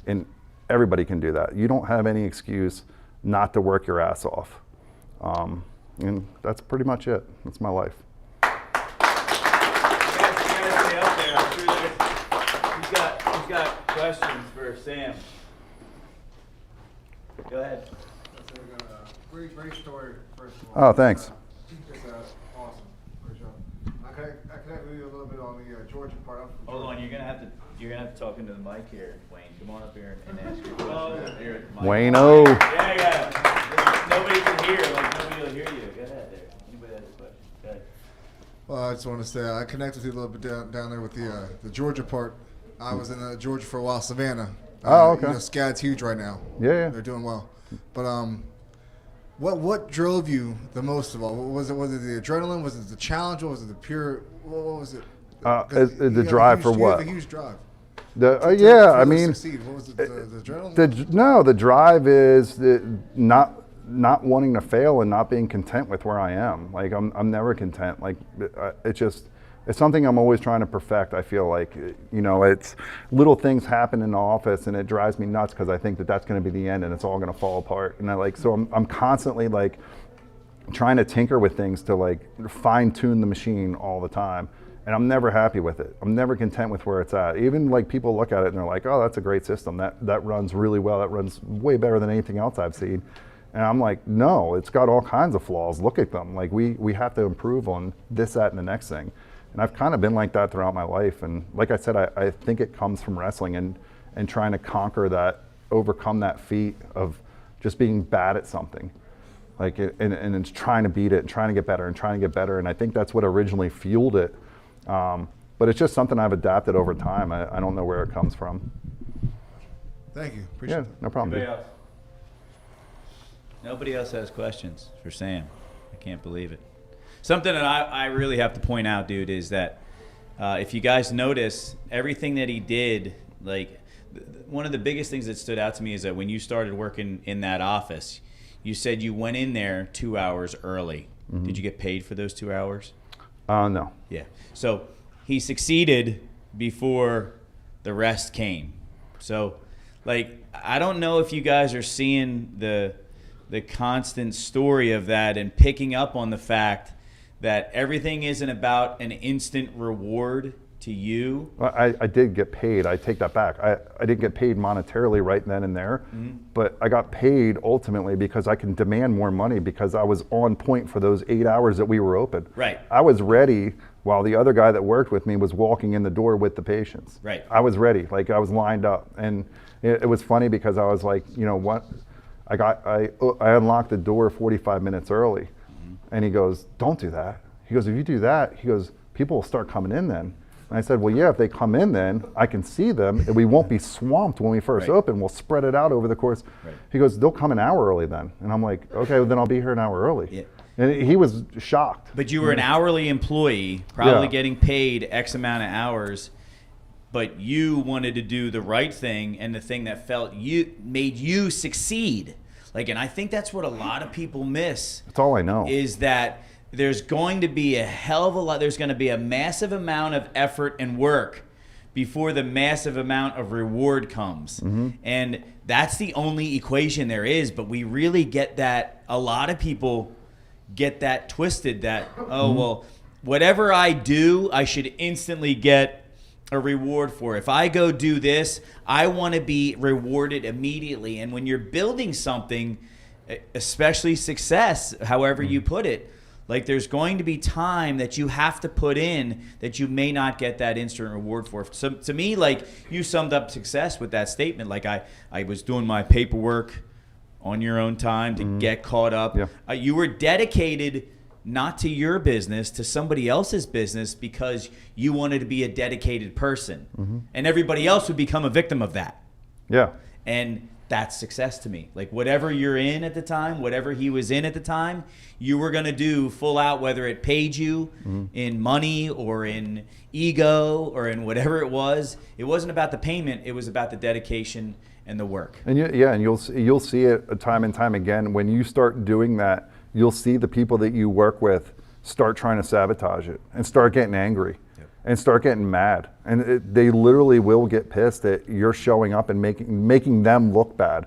And everybody can do that. You don't have any excuse not to work your ass off. And that's pretty much it. That's my life. You guys stay up there. I'm sure who's got questions for Sam? Go ahead. That's a great story, first of all. Oh, thanks. It's awesome. Great job. I connect with you a little bit on the Georgia part. Hold on, you're gonna have to talk into the mic here, Wayne. Come on up here and ask your question. Here at the mic. Wayne-o. Yeah. Nobody can hear. Like, nobody will hear you. Go ahead there. Anybody has a question? Go ahead. Well, I just want to say I connected with you a little bit down there with the Georgia part. I was in Georgia for a while, Savannah. Oh, okay. SCAD's huge right now. Yeah. They're doing well. But what drove you the most of all? Was it the adrenaline? Was it the challenge? Or was it the pure? What was it? The drive for what? You have a huge drive. I mean, succeed. What was it? The adrenaline? No, the drive is not wanting to fail and not being content with where I am. Like, I'm never content. Like, it's something I'm always trying to perfect. I feel like, it's little things happen in the office and it drives me nuts because I think that that's going to be the end and it's all going to fall apart. And I'm constantly like trying to tinker with things to like fine tune the machine all the time. And I'm never happy with it. I'm never content with where it's at. Even like people look at it and they're like, oh, that's a great system. That runs really well. That runs way better than anything else I've seen. And I'm like, no, it's got all kinds of flaws. Look at them. Like, we have to improve on this, that, and the next thing. And I've kind of been like that throughout my life. And like I said, I think it comes from wrestling and trying to conquer that, overcome that feat of just being bad at something. Like, and it's trying to beat it and trying to get better and trying to get better. And I think that's what originally fueled it. But it's just something I've adapted over time. I don't know where it comes from. Thank you. Appreciate it. No problem. Anybody else? Nobody else has questions for Sam. I can't believe it. Something that I really have to point out, dude, is that if you guys notice, everything that he did, like, one of the biggest things that stood out to me is that when you started working in that office, you said you went in there 2 hours early. Mm-hmm. Did you get paid for those 2 hours? No. Yeah. So he succeeded before the rest came. So, like, I don't know if you guys are seeing the constant story of that and picking up on the fact that everything isn't about an instant reward to you. Well, I did get paid. I take that back. I didn't get paid monetarily right then and there, but I got paid ultimately because I can demand more money because I was on point for those 8 hours that we were open. Right. I was ready while the other guy that worked with me was walking in the door with the patients. Right. I was ready. Like, I was lined up. And it was funny because I was like, you know what? I unlocked the door 45 minutes early. And he goes, don't do that. He goes, if you do that, he goes, people will start coming in then. And I said, well, yeah, if they come in then, I can see them, and we won't be swamped when we first open. We'll spread it out over the course. Right. He goes, they'll come an hour early then. And I'm like, okay, well, then I'll be here an hour early. Yeah. And he was shocked. But you were an hourly employee, probably getting paid X amount of hours, but you wanted to do the right thing and the thing that made you succeed. Like, and I think that's what a lot of people miss. That's all I know. Is that there's going to be a hell of a lot, there's going to be a massive amount of effort and work before the massive amount of reward comes. Mm-hmm. And that's the only equation there is, but we really get that, a lot of people get that twisted that, well, whatever I do, I should instantly get a reward for. If I go do this, I want to be rewarded immediately. And when you're building something, especially success, however you put it. Like, there's going to be time that you have to put in that you may not get that instant reward for. So to me, like, you summed up success with that statement. Like, I was doing my paperwork on your own time to get caught up. Yeah. You were dedicated not to your business, to somebody else's business, because you wanted to be a dedicated person. And everybody else would become a victim of that. Yeah. And that's success to me. Like, whatever you're in at the time, whatever he was in at the time, you were going to do full out, whether it paid you in money or in ego or in whatever it was. It wasn't about the payment. It was about the dedication and the work. And and you'll see it time and time again. When you start doing that, you'll see the people that you work with start trying to sabotage it and start getting angry. And start getting mad, and they literally will get pissed that you're showing up and making them look bad.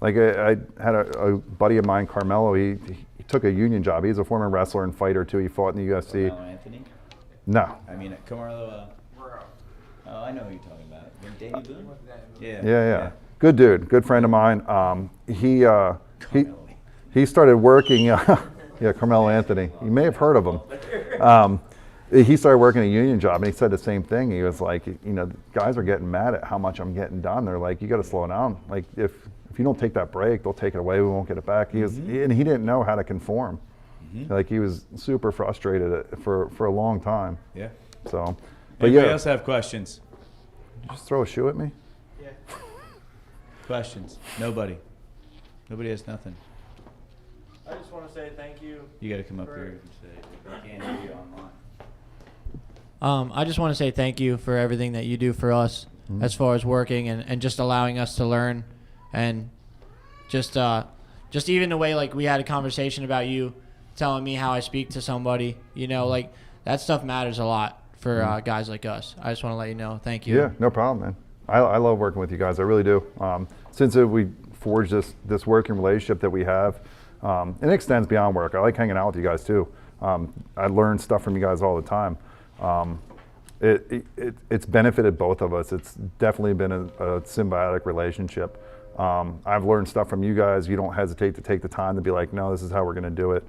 Like I had a buddy of mine, Carmelo. He took a union job. He's a former wrestler and fighter too. He fought in the UFC. Carmelo Anthony? No. I mean, Carmelo. Oh, I know who you're talking about. Danny Boone? Yeah. Good dude. Good friend of mine. He started working. Yeah, Carmelo Anthony. You may have heard of him. He started working a union job, and he said the same thing. He was like, guys are getting mad at how much I'm getting done. They're like, you got to slow down. Like, if you don't take that break, they'll take it away. We won't get it back. And he didn't know how to conform. Like, he was super frustrated for a long time. Yeah. So, but Anybody else have questions? Did you just throw a shoe at me? Yeah. Questions? Nobody has nothing. I just want to say thank you. You got to come up here and say, we can't hear you online. I just want to say thank you for everything that you do for us as far as working and just allowing us to learn, and just even the way, like, we had a conversation about you telling me how I speak to somebody, like, that stuff matters a lot for guys like us. I just want to let you know. Thank you. Yeah, no problem, man. I love working with you guys. I really do. Since we forged this working relationship that we have, and it extends beyond work. I like hanging out with you guys too. I learn stuff from you guys all the time. It's benefited both of us. It's definitely been a symbiotic relationship. I've learned stuff from you guys. You don't hesitate to take the time to be like, no, this is how we're going to do it.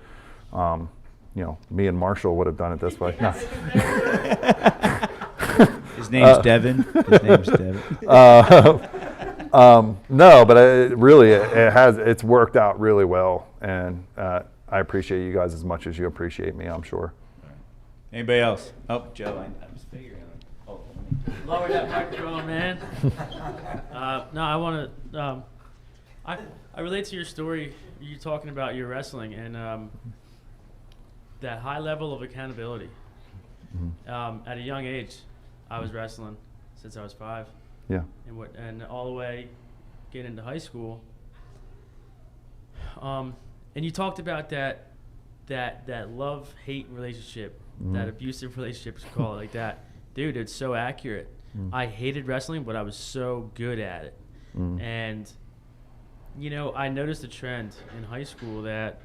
Me and Marshall would have done it this way. No. His name's Devin. No, but it's worked out really well, and I appreciate you guys as much as you appreciate me, I'm sure. Anybody else? Oh, Joe, I was figuring. Oh, Lower that microphone, man. No, I want to. I relate to your story. You talking about your wrestling and that high level of accountability. At a young age, I was wrestling since I was 5. Yeah. And all the way getting into high school. And you talked about that love-hate relationship, that abusive relationship, to call it like that. Dude, it's so accurate. I hated wrestling, but I was so good at it. And, I noticed a trend in high school that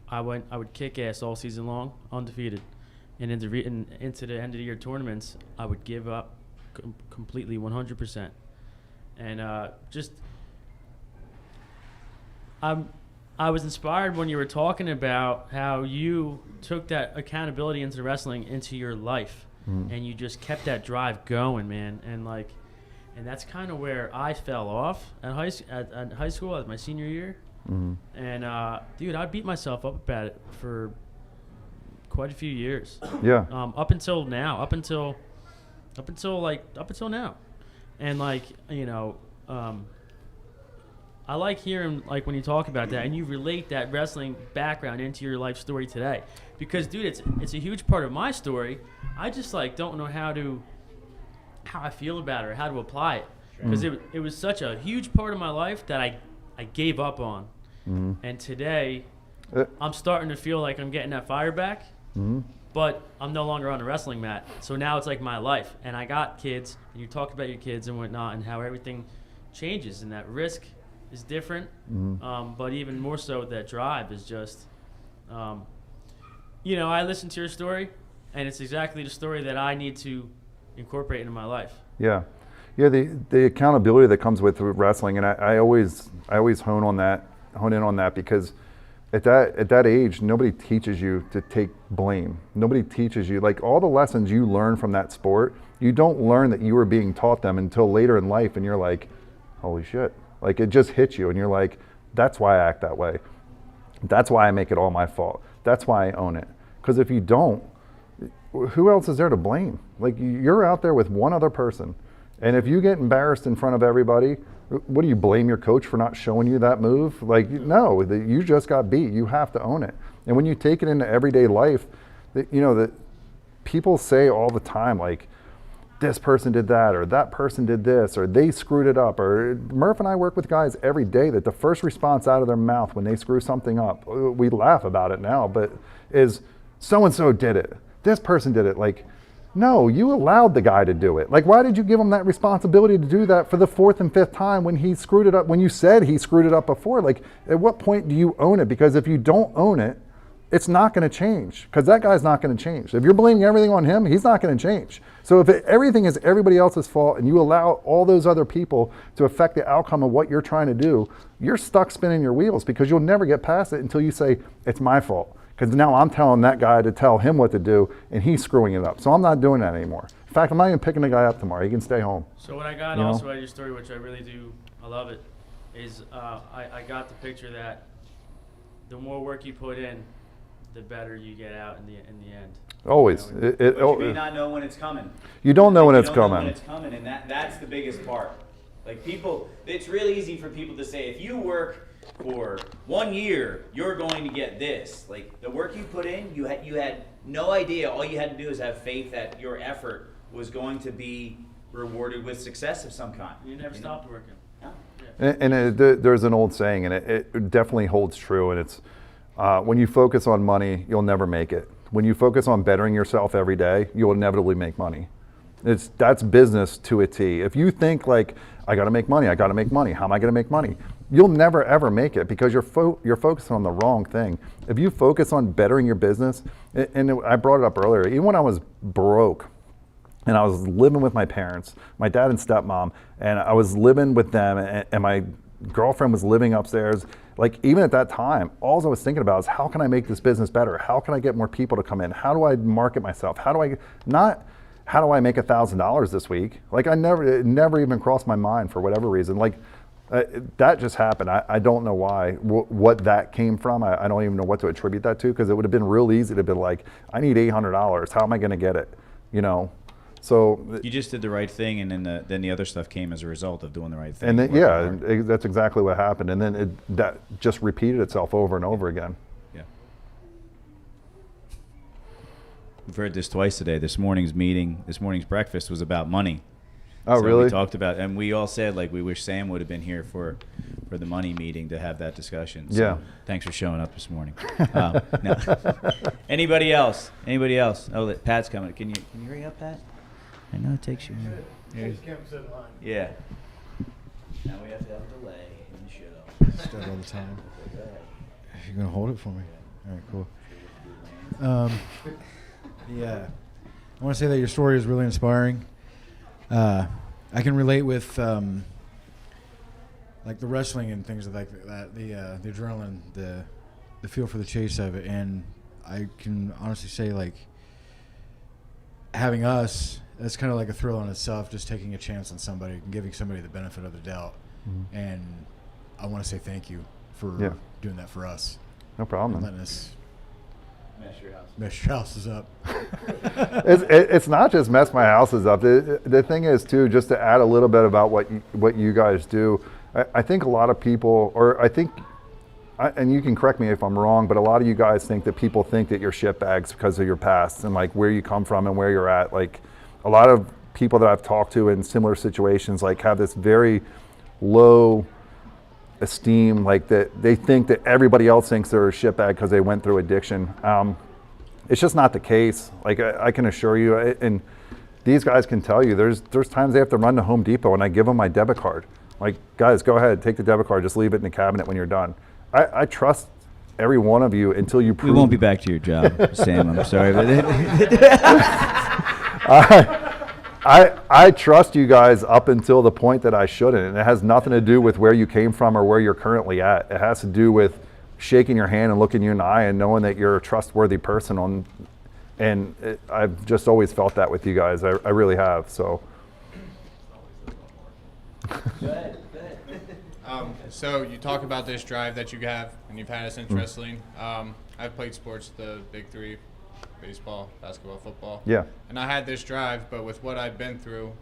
I would kick ass all season long, undefeated. And into the end of the year tournaments, I would give up completely 100%. And I was inspired when you were talking about how you took that accountability into wrestling into your life, and you just kept that drive going, man. And that's kind of where I fell off at high school as my senior year. And dude, I beat myself up about it for quite a few years. Yeah. Up until now. Up until now. And I like hearing when you talk about that and you relate that wrestling background into your life story today, because dude, it's a huge part of my story. I just don't know how I feel about it or how to apply it, because it was such a huge part of my life that I gave up on. And today I'm starting to feel like I'm getting that fire back, but I'm no longer on the wrestling mat. So now it's like my life, and I got kids, and you talked about your kids and whatnot and how everything changes, and that risk is different, but even more so that drive is just, I listened to your story, and it's exactly the story that I need to incorporate into my life. Yeah, the accountability that comes with wrestling, and I always hone on that hone in on that, because at that age, nobody teaches you to take blame. Nobody teaches you, like, all the lessons you learn from that sport, you don't learn that you were being taught them until later in life, and you're like, holy shit. Like, it just hits you, and you're like, that's why I act that way. That's why I make it all my fault. That's why I own it. Because if you don't, who else is there to blame? Like, you're out there with one other person, and if you get embarrassed in front of everybody, what do you blame your coach for not showing you that move? Like, no, you just got beat. You have to own it. And when you take it into everyday life, that people say all the time, like, this person did that, or that person did this, or they screwed it up. Or Murph and I work with guys every day that the first response out of their mouth when they screw something up, we laugh about it now, but is, so-and-so did it. This person did it. Like, no, you allowed the guy to do it. Like, why did you give him that responsibility to do that for the 4th and 5th time when he screwed it up, when you said he screwed it up before? Like, at what point do you own it? Because if you don't own it, it's not going to change, because that guy's not going to change. If you're blaming everything on him, he's not going to change. So if everything is everybody else's fault and you allow all those other people to affect the outcome of what you're trying to do, you're stuck spinning your wheels, because you'll never get past it until you say, it's my fault. Because now I'm telling that guy to tell him what to do, and he's screwing it up. So I'm not doing that anymore. In fact, I'm not even picking the guy up tomorrow. He can stay home. So what I got also out of your story, which I really do, I love it, is I got the picture that the more work you put in, the better you get out in the end. Always. But you may not know when it's coming. You don't know when You it's don't know coming. when it's coming, and that's the biggest part. Like, people, it's really easy for people to say, if you work for 1 year, you're going to get this. Like, the work you put in, you had no idea. All you had to do is have faith that your effort was going to be rewarded with success of some kind. You never stopped working. No. And there's an old saying, and it definitely holds true, and it's, when you focus on money, you'll never make it. When you focus on bettering yourself every day, you'll inevitably make money. That's business to a T. If you think, like, I gotta make money, how am I gonna make money? You'll never ever make it, because you're focused on the wrong thing. If you focus on bettering your business, and I brought it up earlier, even when I was broke, and I was living with my parents, my dad and stepmom, and I was living with them, and my girlfriend was living upstairs. Like, even at that time, all I was thinking about is, how can I make this business better? How can I get more people to come in? How do I market myself? How do I make $1,000 this week? Like, it never even crossed my mind for whatever reason. Like, that just happened. I don't know why, what that came from. I don't even know what to attribute that to, because it would have been real easy to be like, I need $800. How am I going to get it? So You just did the right thing, and then the other stuff came as a result of doing the right thing. and then, that's exactly what happened. And then that just repeated itself over and over again. Yeah. We've heard this twice today. This morning's breakfast was about money. Oh, So really? We talked about, and we all said, like, we wish Sam would have been here for the money meeting to have that discussion. So Yeah. Thanks for showing up this morning. No. Anybody else? Oh, Pat's coming. Can you hurry up, Pat? I know it takes you. Yeah. Now we have to have a delay in the show. Start all the time. Go ahead. You're gonna hold it for me. All right, cool. Yeah, I want to say that your story is really inspiring. I can relate with like the wrestling and things like that, the adrenaline, the feel for the chase of it, and I can honestly say, like, having us, that's kind of like a thrill in itself, just taking a chance on somebody and giving somebody the benefit of the doubt. Mm-hmm. And I want to say thank you for doing that for us. No problem. And letting us mess your houses up. It's not just mess my houses up. The thing is, too, just to add a little bit about what you guys do, I think a lot of people, and you can correct me if I'm wrong, but a lot of you guys think that people think that you're shitbags because of your past and, like, where you come from and where you're at. Like, a lot of people that I've talked to in similar situations, like, have this very low esteem, like, that they think that everybody else thinks they're a shitbag because they went through addiction. It's just not the case. Like, I can assure you, and these guys can tell you, there's times they have to run to Home Depot and I give them my debit card. Like, guys, go ahead, take the debit card, just leave it in the cabinet when you're done. I trust every one of you until you prove. We won't be back to your job, Sam. I'm sorry. I trust you guys up until the point that I shouldn't. And it has nothing to do with where you came from or where you're currently at. It has to do with shaking your hand and looking you in the eye and knowing that you're a trustworthy person. I've just always felt that with you guys. I really have. So. Go ahead. So you talk about this drive that you have, and you've had it since wrestling. I've played sports, the big three, baseball, basketball, football. Yeah. And I had this drive, but with what I've been through,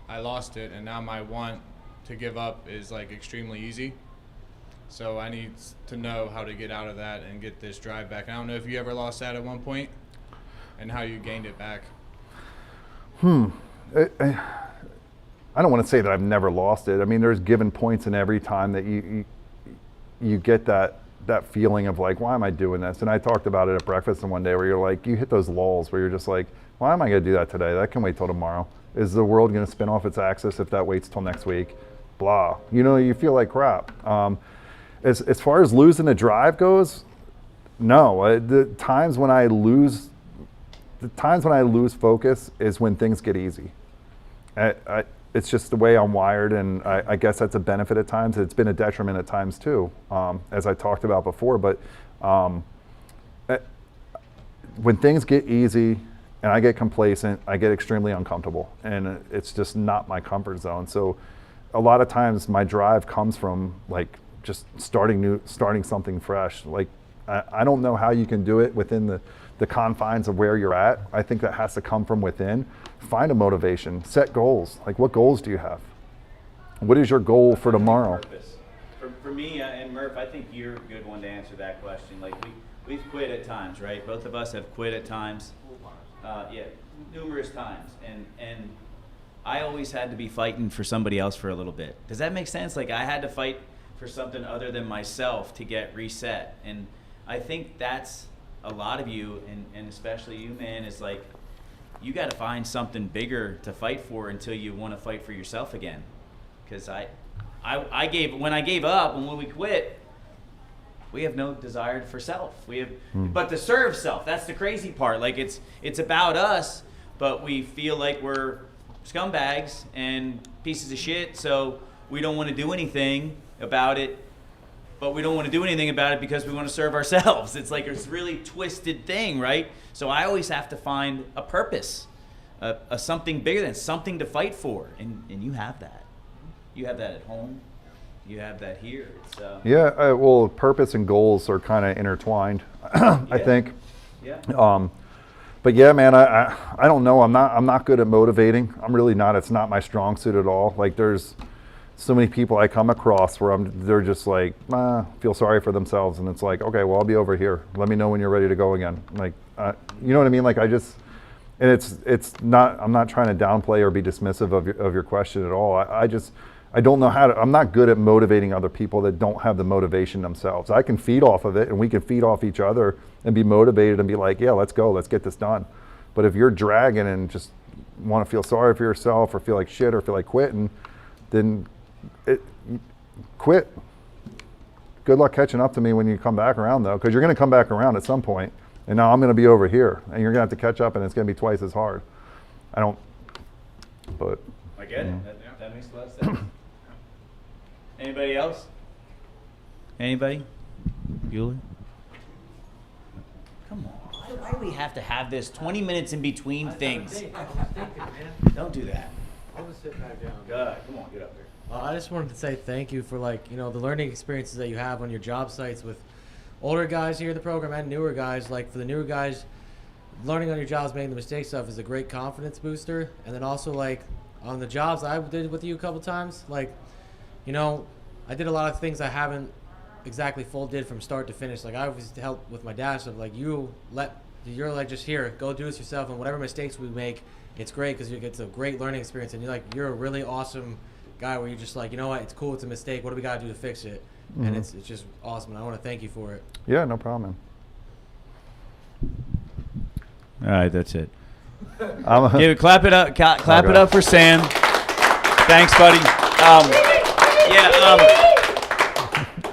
I lost it, and now my want to give up is like extremely easy. So I need to know how to get out of that and get this drive back. I don't know if you ever lost that at one point, and how you gained it back. I don't want to say that I've never lost it. I mean, there's given points in every time that you get that feeling of like, why am I doing this? And I talked about it at breakfast one day where you're like, you hit those lulls where you're just like, why am I going to do that today? That can wait till tomorrow. Is the world going to spin off its axis if that waits till next week? Blah. You feel like crap. As far as losing the drive goes, no. The times when I lose focus is when things get easy. It's just the way I'm wired, and I guess that's a benefit at times. It's been a detriment at times too, as I talked about before. But when things get easy and I get complacent, I get extremely uncomfortable, and it's just not my comfort zone. So a lot of times my drive comes from like just starting something fresh. Like I don't know how you can do it within the confines of where you're at. I think that has to come from within. Find a motivation, set goals. Like, what goals do you have? What is your goal for tomorrow? Purpose. For me and Murph, I think you're a good one to answer that question. Like we've quit at times, right? Both of us have quit at times. Numerous times. And I always had to be fighting for somebody else for a little bit. Does that make sense? Like I had to fight for something other than myself to get reset. And I think that's a lot of you, and especially you, man, is like, you got to find something bigger to fight for until you want to fight for yourself again. Because when I gave up and when we quit, we have no desire for self. We have, but to serve self. That's the crazy part. Like it's about us, but we feel like we're scumbags and pieces of shit. So we don't want to do anything about it. But we don't want to do anything about it because we want to serve ourselves. It's like it's really twisted thing, right? So I always have to find a purpose, a something bigger than something to fight for, and you have that. You have that at home. You have that here. It's, well, purpose and goals are kind of intertwined, I think. Yeah. But yeah, man, I don't know. I'm not good at motivating. I'm really not. It's not my strong suit at all. Like there's so many people I come across where they're just like, feel sorry for themselves. And it's like, okay, well, I'll be over here. Let me know when you're ready to go again. Like, you know what I mean? Like and it's not, I'm not trying to downplay or be dismissive of your question at all. I don't know how to, I'm not good at motivating other people that don't have the motivation themselves. I can feed off of it and we can feed off each other and be motivated and be like, yeah, let's go, let's get this done. But if you're dragging and just want to feel sorry for yourself or feel like shit or feel like quitting, then quit. Good luck catching up to me when you come back around though, because you're going to come back around at some point, and now I'm going to be over here and you're going to have to catch up and it's going to be twice as hard. But I get it. That makes a lot of sense. Anybody else? Anybody? Bueller? Come on. Why do we have to have this 20 minutes in between things? Don't do that. I'll just sit back down. God, come on, get up here. I just wanted to say thank you for the learning experiences that you have on your job sites with older guys here in the program and newer guys. Like for the newer guys, learning on your jobs, making the mistake stuff is a great confidence booster. And then also like on the jobs I did with you a couple times, like, I did a lot of things I haven't exactly full did from start to finish. Like I always help with my dad, so like you're like just here, go do this yourself, and whatever mistakes we make, it's great because it's a great learning experience, and you're a really awesome guy where you're just like, you know what, it's cool, it's a mistake, what do we got to do to fix it? And it's just awesome, and I want to thank you for it. Yeah, no problem, All right, that's it. Clap it up. Clap it up for Sam. Thanks, buddy.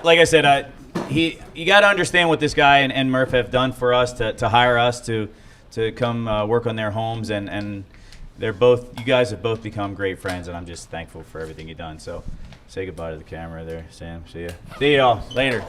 Like I said, you got to understand what this guy and Murph have done for us to hire us to come work on their homes, and you guys have both become great friends, and I'm just thankful for everything you've done. So say goodbye to the camera there, Sam. See ya. See y'all later.